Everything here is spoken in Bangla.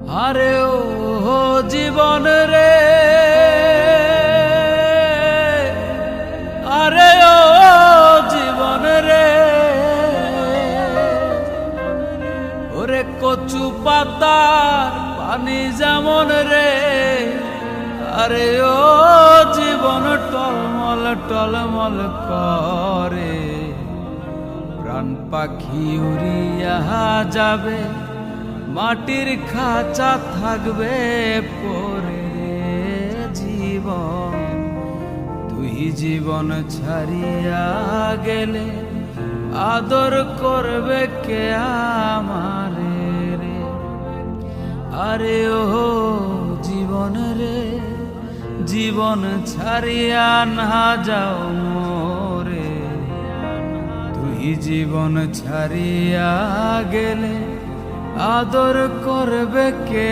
আরে ও জীবন রে, আরে ও জীবন রে, ওরে কচু পাতার পানি যেমন রে, আরে ও জীবন টলমল টলমল করে। প্রাণ পাখি উড়িয়া যাবে, মাটির খাঁচা থাকবে পরে। জীবন তুই জীবন ছাড়িয়া গেলে আদর করবে কে আমারে রে? আরে ও জীবন রে, জীবন ছাড়িয়া না যাও মোরে। তুই জীবন ছাড়িয়া গেলে আদর করবে কে?